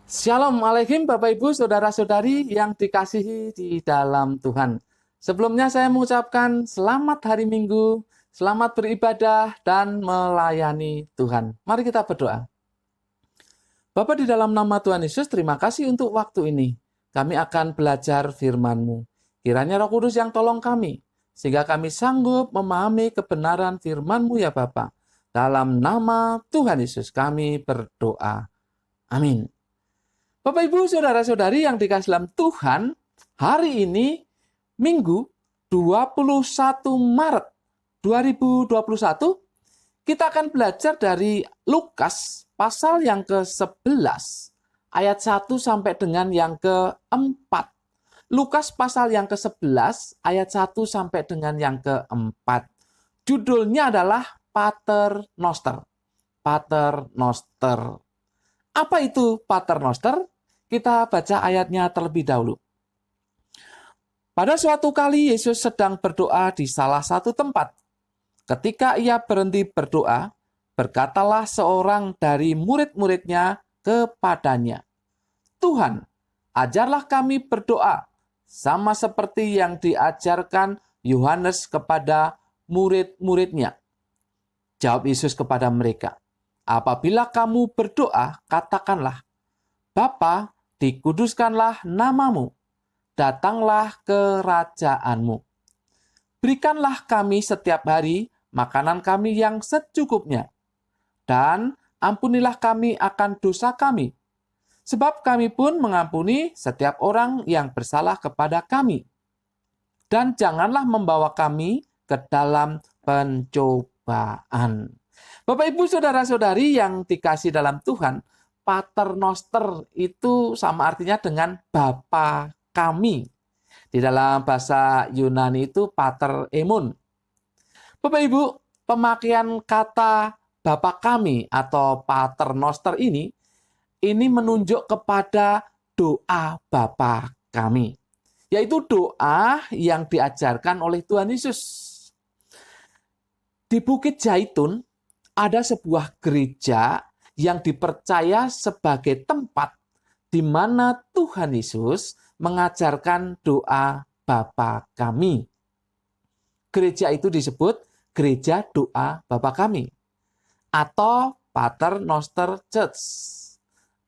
Shalom Alaikum Bapak Ibu Saudara-saudari yang dikasihi di dalam Tuhan. Sebelumnya saya mengucapkan selamat hari Minggu, selamat beribadah dan melayani Tuhan. Mari kita berdoa. Bapa di dalam nama Tuhan Yesus, terima kasih untuk waktu ini. Kami akan belajar firman-Mu. Kiranya Roh Kudus yang tolong kami, sehingga kami sanggup memahami kebenaran firman-Mu ya Bapa. Dalam nama Tuhan Yesus kami berdoa. Amin. Bapak Ibu Saudara-saudari yang dikasihi dalam Tuhan, hari ini Minggu 21 Maret 2021, kita akan belajar dari Lukas pasal yang ke-11 ayat 1 sampai dengan yang ke-4. Lukas pasal yang ke-11 ayat 1 sampai dengan yang ke-4. Judulnya adalah Pater Noster. Pater Noster. Apa itu Pater Noster? Kita baca ayatnya terlebih dahulu. Pada suatu kali Yesus sedang berdoa di salah satu tempat. Ketika ia berhenti berdoa, berkatalah seorang dari murid-muridnya kepadanya, "Tuhan, ajarlah kami berdoa, sama seperti yang diajarkan Yohanes kepada murid-muridnya." Jawab Yesus kepada mereka, "Apabila kamu berdoa, katakanlah, Bapa, dikuduskanlah namamu, datanglah kerajaanmu. Berikanlah kami setiap hari makanan kami yang secukupnya, dan ampunilah kami akan dosa kami, sebab kami pun mengampuni setiap orang yang bersalah kepada kami. Dan janganlah membawa kami ke dalam pencobaan." Bapak, Ibu, Saudara-saudari yang dikasihi dalam Tuhan, Pater Noster itu sama artinya dengan Bapa kami. Di dalam bahasa Yunani itu Pater Emon. Bapak Ibu, pemakaian kata Bapa kami atau Pater Noster ini menunjuk kepada doa Bapa kami. Yaitu doa yang diajarkan oleh Tuhan Yesus. Di Bukit Zaitun ada sebuah gereja yang dipercaya sebagai tempat di mana Tuhan Yesus mengajarkan doa Bapa kami. Gereja itu disebut Gereja Doa Bapa Kami atau Pater Noster Church.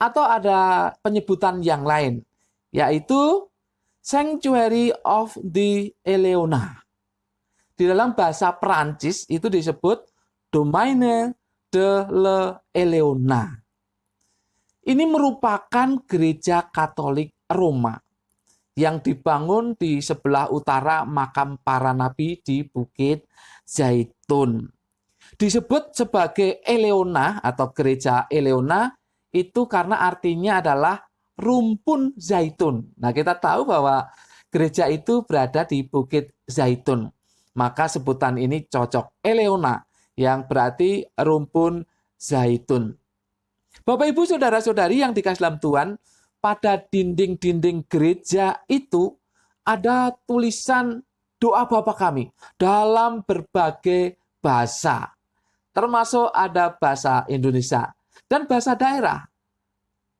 Atau ada penyebutan yang lain, yaitu Sanctuary of the Eleona. Di dalam bahasa Perancis itu disebut Domaine de l'Eleona. Ini merupakan gereja Katolik Roma yang dibangun di sebelah utara makam para nabi di Bukit Zaitun. Disebut sebagai Eleona atau gereja Eleona itu karena artinya adalah rumpun zaitun. Nah, kita tahu bahwa gereja itu berada di Bukit Zaitun. Maka sebutan ini cocok, Eleona, yang berarti rumpun zaitun. Bapak, Ibu, Saudara-saudari yang dikasihi dalam Tuhan, pada dinding-dinding gereja itu ada tulisan doa Bapa kami dalam berbagai bahasa. Termasuk ada bahasa Indonesia dan bahasa daerah.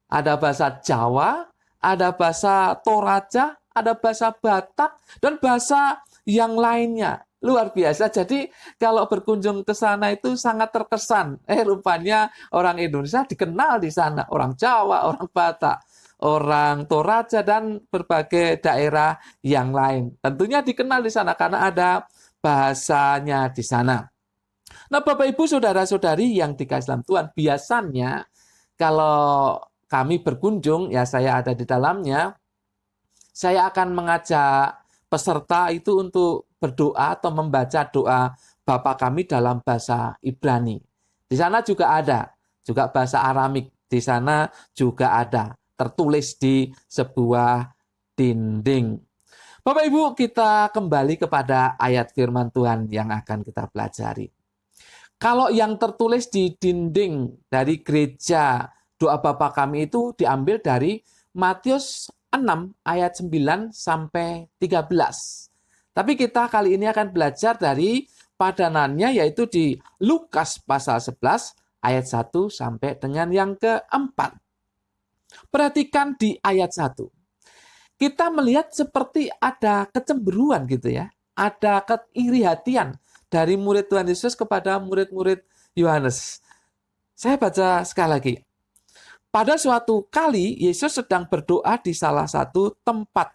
Ada bahasa Jawa, ada bahasa Toraja, ada bahasa Batak, dan bahasa yang lainnya. Luar biasa. Jadi kalau berkunjung ke sana itu sangat terkesan. Rupanya orang Indonesia dikenal di sana. Orang Jawa, orang Batak, orang Toraja, dan berbagai daerah yang lain. Tentunya dikenal di sana karena ada bahasanya di sana. Nah, Bapak, Ibu, Saudara-saudari yang dikasihi dalam Tuhan, biasanya kalau kami berkunjung, ya saya ada di dalamnya, saya akan mengajak peserta itu untuk berdoa atau membaca doa Bapa kami dalam bahasa Ibrani. Di sana juga ada, juga bahasa Aramik. Di sana juga ada, tertulis di sebuah dinding. Bapak, Ibu, kita kembali kepada ayat firman Tuhan yang akan kita pelajari. Kalau yang tertulis di dinding dari gereja doa Bapa kami itu diambil dari Matius 6 ayat 9 sampai 13. Tapi kita kali ini akan belajar dari padanannya, yaitu di Lukas pasal 11 ayat 1 sampai dengan yang keempat. Perhatikan di ayat 1. Kita melihat seperti ada kecemburuan gitu ya. Ada iri hatian dari murid Tuhan Yesus kepada murid-murid Yohanes. Saya baca sekali lagi. Pada suatu kali, Yesus sedang berdoa di salah satu tempat.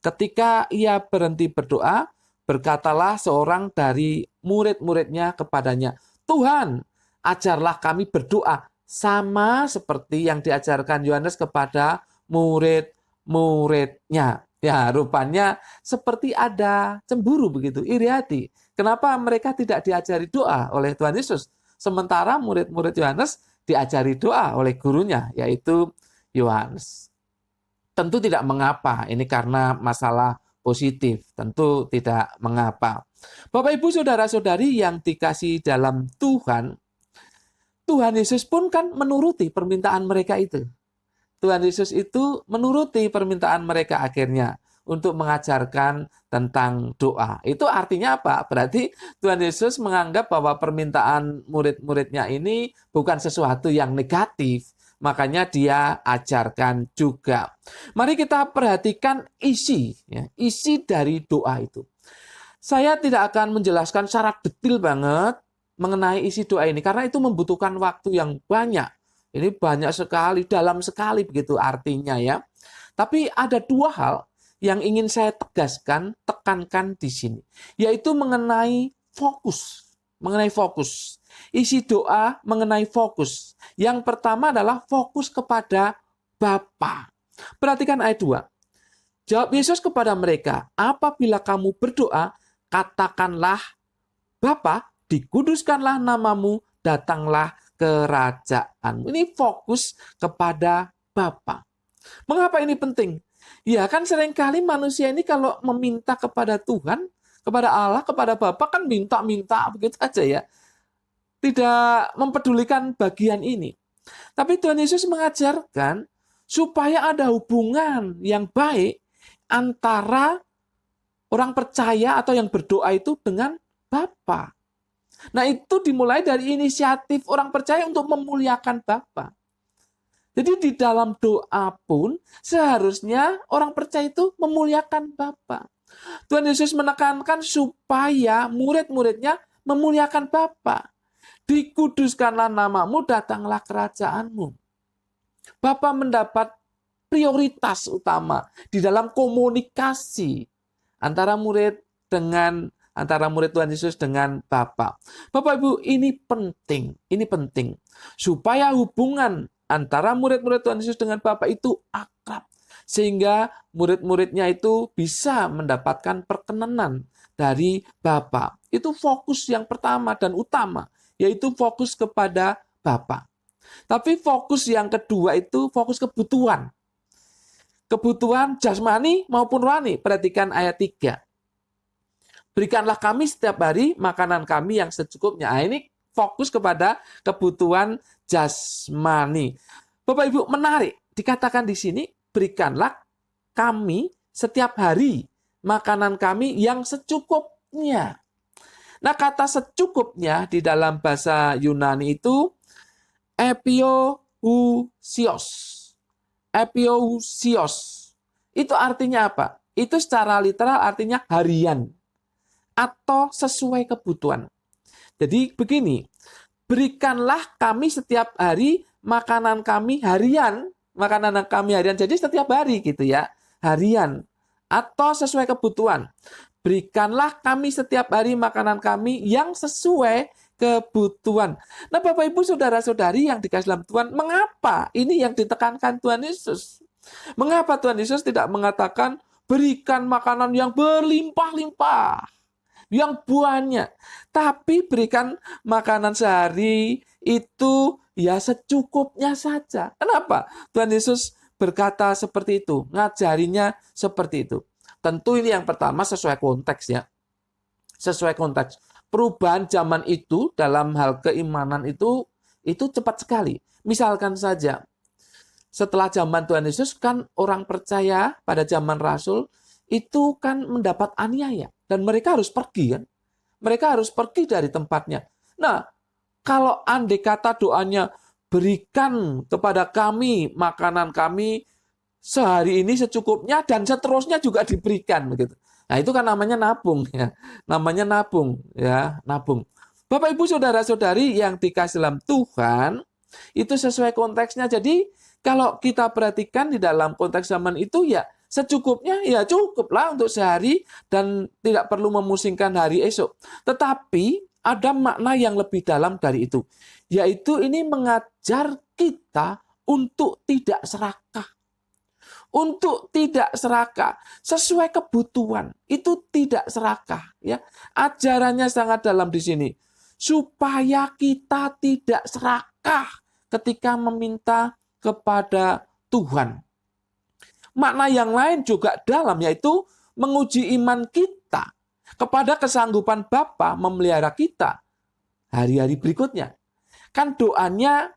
Ketika ia berhenti berdoa, berkatalah seorang dari murid-muridnya kepadanya, "Tuhan, ajarlah kami berdoa sama seperti yang diajarkan Yohanes kepada murid-muridnya." Ya, rupanya seperti ada cemburu begitu, iri hati. Kenapa mereka tidak diajari doa oleh Tuhan Yesus? Sementara murid-murid Yohanes diajari doa oleh gurunya, yaitu Yohanes. Tentu tidak mengapa, ini karena masalah positif, tentu tidak mengapa. Bapak, Ibu, Saudara-saudari yang dikasihi dalam Tuhan, Tuhan Yesus pun kan menuruti permintaan mereka itu. Tuhan Yesus itu menuruti permintaan mereka akhirnya untuk mengajarkan tentang doa. Itu artinya apa? Berarti Tuhan Yesus menganggap bahwa permintaan murid-muridnya ini bukan sesuatu yang negatif. Makanya dia ajarkan juga. Mari kita perhatikan isi dari doa itu. Saya tidak akan menjelaskan secara detail banget mengenai isi doa ini, karena itu membutuhkan waktu yang banyak. Ini banyak sekali, dalam sekali begitu artinya ya. Tapi ada dua hal yang ingin saya tekankan di sini, yaitu mengenai fokus. Isi doa mengenai fokus. Yang pertama adalah fokus kepada Bapa. Perhatikan ayat 2. Jawab Yesus kepada mereka, "Apabila kamu berdoa, katakanlah, Bapa, dikuduskanlah namamu, datanglah kerajaan." Ini fokus kepada Bapa. Mengapa ini penting? Ya kan seringkali manusia ini kalau meminta kepada Tuhan, kepada Allah, kepada Bapa kan minta-minta begitu aja ya. Tidak mempedulikan bagian ini. Tapi Tuhan Yesus mengajarkan supaya ada hubungan yang baik antara orang percaya atau yang berdoa itu dengan Bapa. Nah, itu dimulai dari inisiatif orang percaya untuk memuliakan Bapa. Jadi di dalam doa pun seharusnya orang percaya itu memuliakan Bapa. Tuhan Yesus menekankan supaya murid-muridnya memuliakan Bapa. Dikuduskanlah namamu, datanglah kerajaanmu. Bapa mendapat prioritas utama di dalam komunikasi antara murid Tuhan Yesus dengan Bapa. Bapak Ibu, ini penting supaya hubungan antara murid-murid Tuhan Yesus dengan Bapa itu akrab, sehingga murid-muridnya itu bisa mendapatkan perkenanan dari Bapa. Itu fokus yang pertama dan utama, yaitu fokus kepada Bapa. Tapi fokus yang kedua itu fokus kebutuhan. Kebutuhan jasmani maupun rohani. Perhatikan ayat 3. Berikanlah kami setiap hari makanan kami yang secukupnya. Nah, ini fokus kepada kebutuhan jasmani. Bapak Ibu, menarik. Dikatakan di sini, berikanlah kami setiap hari makanan kami yang secukupnya. Nah, kata secukupnya di dalam bahasa Yunani itu epiousios. Epiousios. Itu artinya apa? Itu secara literal artinya harian atau sesuai kebutuhan. Jadi begini, berikanlah kami setiap hari makanan kami harian. Jadi setiap hari gitu ya, harian atau sesuai kebutuhan. Berikanlah kami setiap hari makanan kami yang sesuai kebutuhan. Nah, Bapak Ibu Saudara-saudari yang dikasihi dalam Tuhan, mengapa ini yang ditekankan Tuhan Yesus? Mengapa Tuhan Yesus tidak mengatakan berikan makanan yang berlimpah-limpah, yang banyak, tapi berikan makanan sehari itu ya secukupnya saja. Kenapa Tuhan Yesus berkata seperti itu, ngajarinya seperti itu? Tentu ini yang pertama sesuai konteks ya. Sesuai konteks. Perubahan zaman itu dalam hal keimanan itu cepat sekali. Misalkan saja, setelah zaman Tuhan Yesus kan orang percaya pada zaman Rasul itu kan mendapat aniaya. Dan mereka harus pergi kan. Mereka harus pergi dari tempatnya. Nah, kalau andai kata doanya, berikan kepada kami makanan kami sehari ini secukupnya dan seterusnya juga diberikan begitu. Nah, itu kan namanya nabung ya. Namanya nabung ya, nabung. Bapak Ibu saudara-saudari yang dikasih dalam Tuhan, itu sesuai konteksnya. Jadi kalau kita perhatikan di dalam konteks zaman itu ya secukupnya ya cukuplah untuk sehari dan tidak perlu memusingkan hari esok. Tetapi ada makna yang lebih dalam dari itu, yaitu ini mengajar kita untuk tidak serakah. Untuk tidak serakah sesuai kebutuhan, itu tidak serakah ya. Ajarannya sangat dalam di sini supaya kita tidak serakah ketika meminta kepada Tuhan. Makna yang lain juga dalam, yaitu menguji iman kita kepada kesanggupan Bapa memelihara kita hari-hari berikutnya. Kan doanya,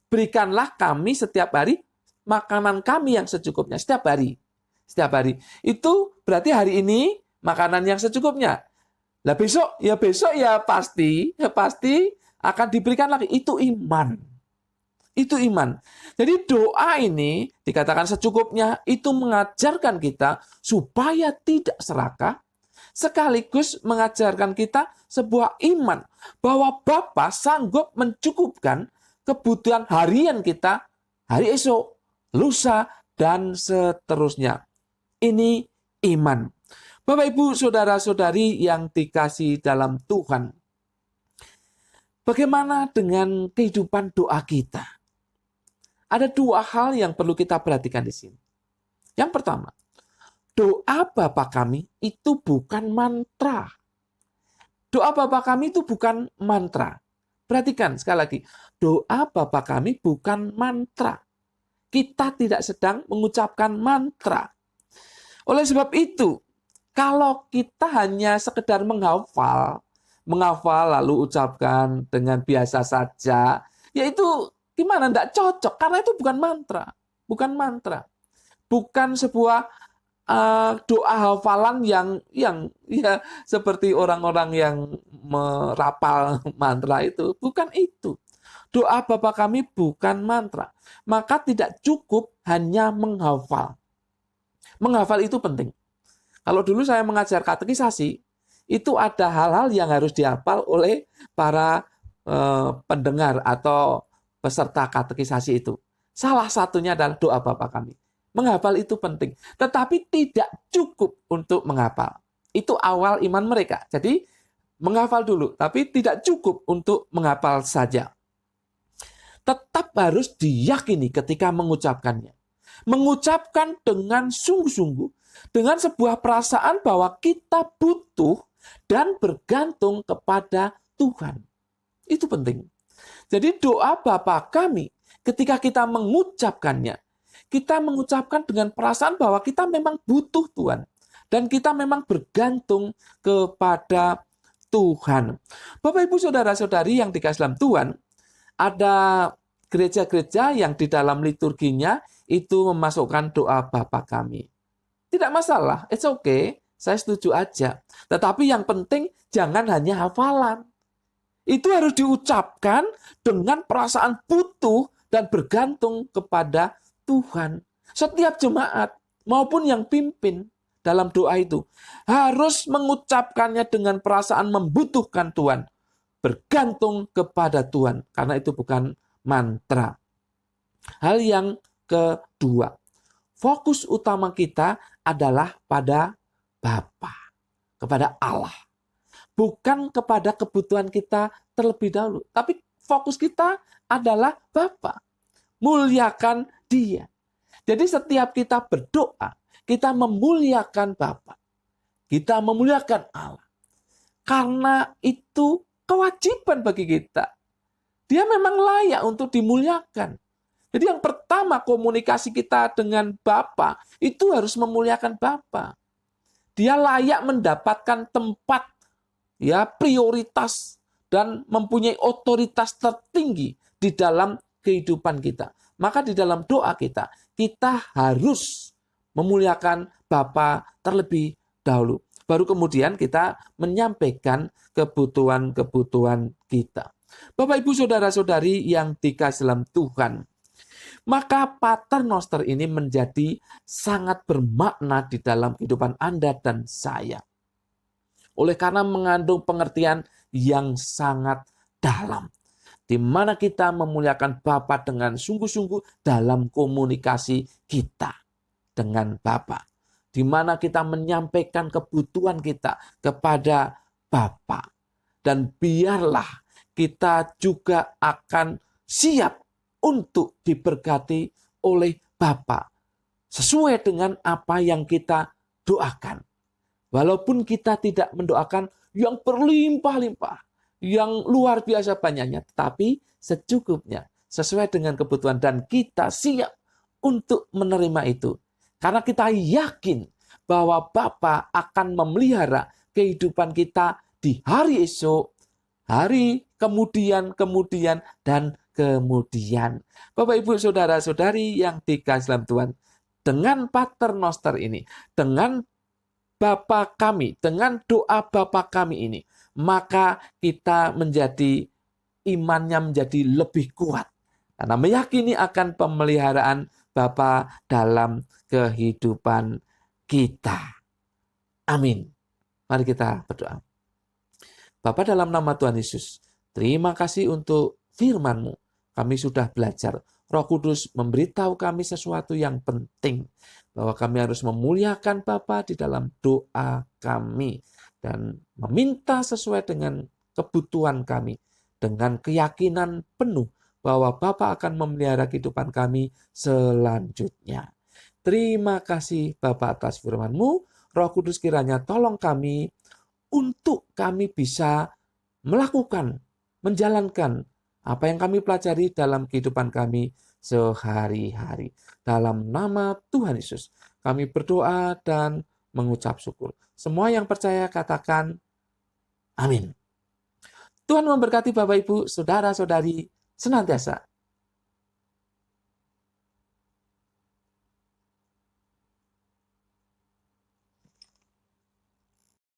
berikanlah kami setiap hari makanan kami yang secukupnya. Setiap hari. Setiap hari. Itu berarti hari ini makanan yang secukupnya. Lah besok ya pasti akan diberikan lagi. Itu iman. Itu iman. Jadi doa ini dikatakan secukupnya, itu mengajarkan kita supaya tidak serakah, sekaligus mengajarkan kita sebuah iman bahwa Bapa sanggup mencukupkan kebutuhan harian kita hari esok, lusa, dan seterusnya. Ini iman. Bapak Ibu saudara-saudari yang dikasihi dalam Tuhan, bagaimana dengan kehidupan doa kita? Ada dua hal yang perlu kita perhatikan di sini. Yang pertama, doa Bapa kami itu bukan mantra. Doa Bapa kami itu bukan mantra. Perhatikan sekali lagi, doa Bapa kami bukan mantra. Kita tidak sedang mengucapkan mantra. Oleh sebab itu, kalau kita hanya sekedar menghafal lalu ucapkan dengan biasa saja, yaitu gimana? Tidak cocok, karena itu bukan mantra. Bukan mantra. Bukan sebuah doa hafalan yang ya seperti orang-orang yang merapal mantra itu. Bukan itu. Doa Bapa kami bukan mantra. Maka tidak cukup hanya menghafal. Menghafal itu penting. Kalau dulu saya mengajar katekisasi, itu ada hal-hal yang harus dihafal oleh para pendengar atau peserta katekisasi itu. Salah satunya adalah doa Bapa kami. Menghafal itu penting. Tetapi tidak cukup untuk menghafal. Itu awal iman mereka. Jadi menghafal dulu. Tapi tidak cukup untuk menghafal saja. Tetap harus diyakini ketika mengucapkannya. Mengucapkan dengan sungguh-sungguh. Dengan sebuah perasaan bahwa kita butuh dan bergantung kepada Tuhan. Itu penting. Jadi doa Bapa kami, ketika kita mengucapkannya, kita mengucapkan dengan perasaan bahwa kita memang butuh Tuhan. Dan kita memang bergantung kepada Tuhan. Bapak, Ibu, Saudara-saudari yang dikasihi dalam Tuhan, ada gereja-gereja yang di dalam liturginya itu memasukkan doa Bapa kami. Tidak masalah, it's okay, saya setuju aja. Tetapi yang penting jangan hanya hafalan. Itu harus diucapkan dengan perasaan butuh dan bergantung kepada Tuhan. Setiap jemaat maupun yang pimpin dalam doa itu harus mengucapkannya dengan perasaan membutuhkan Tuhan. Bergantung kepada Tuhan. Karena itu bukan mantra. Hal yang kedua, fokus utama kita adalah pada Bapa, kepada Allah. Bukan kepada kebutuhan kita terlebih dahulu. Tapi fokus kita adalah Bapa. Muliakan Dia. Jadi setiap kita berdoa, kita memuliakan Bapa. Kita memuliakan Allah. Karena itu kewajiban bagi kita. Dia memang layak untuk dimuliakan. Jadi yang pertama komunikasi kita dengan Bapa itu harus memuliakan Bapa. Dia layak mendapatkan tempat, ya, prioritas dan mempunyai otoritas tertinggi di dalam kehidupan kita. Maka di dalam doa kita harus memuliakan Bapa terlebih dahulu. Baru kemudian kita menyampaikan kebutuhan-kebutuhan kita. Bapak, Ibu, Saudara-saudari yang dikasihi dalam Tuhan, maka paternoster ini menjadi sangat bermakna di dalam kehidupan Anda dan saya. Oleh karena mengandung pengertian yang sangat dalam, di mana kita memuliakan Bapa dengan sungguh-sungguh dalam komunikasi kita dengan Bapa, di mana kita menyampaikan kebutuhan kita kepada Bapa, dan biarlah kita juga akan siap untuk diberkati oleh Bapa sesuai dengan apa yang kita doakan. Walaupun kita tidak mendoakan yang berlimpah-limpah, yang luar biasa banyaknya, tetapi secukupnya, sesuai dengan kebutuhan, dan kita siap untuk menerima itu. Karena kita yakin bahwa Bapa akan memelihara kehidupan kita di hari esok, hari kemudian, dan kemudian. Bapak, Ibu, Saudara-saudari yang dikasihi dalam Tuhan, dengan paternoster ini, dengan Bapa kami, dengan doa Bapa kami ini, maka kita menjadi imannya menjadi lebih kuat. Karena meyakini akan pemeliharaan Bapa dalam kehidupan kita. Amin. Mari kita berdoa. Bapa, dalam nama Tuhan Yesus, terima kasih untuk firman-Mu. Kami sudah belajar. Roh Kudus memberitahu kami sesuatu yang penting, bahwa kami harus memuliakan Bapa di dalam doa kami dan meminta sesuai dengan kebutuhan kami, dengan keyakinan penuh bahwa Bapa akan memelihara kehidupan kami selanjutnya. Terima kasih Bapa atas firman-Mu. Roh Kudus kiranya tolong kami untuk kami bisa melakukan, menjalankan apa yang kami pelajari dalam kehidupan kami sehari-hari. Dalam nama Tuhan Yesus, kami berdoa dan mengucap syukur. Semua yang percaya katakan amin. Tuhan memberkati Bapak, Ibu, Saudara-saudari senantiasa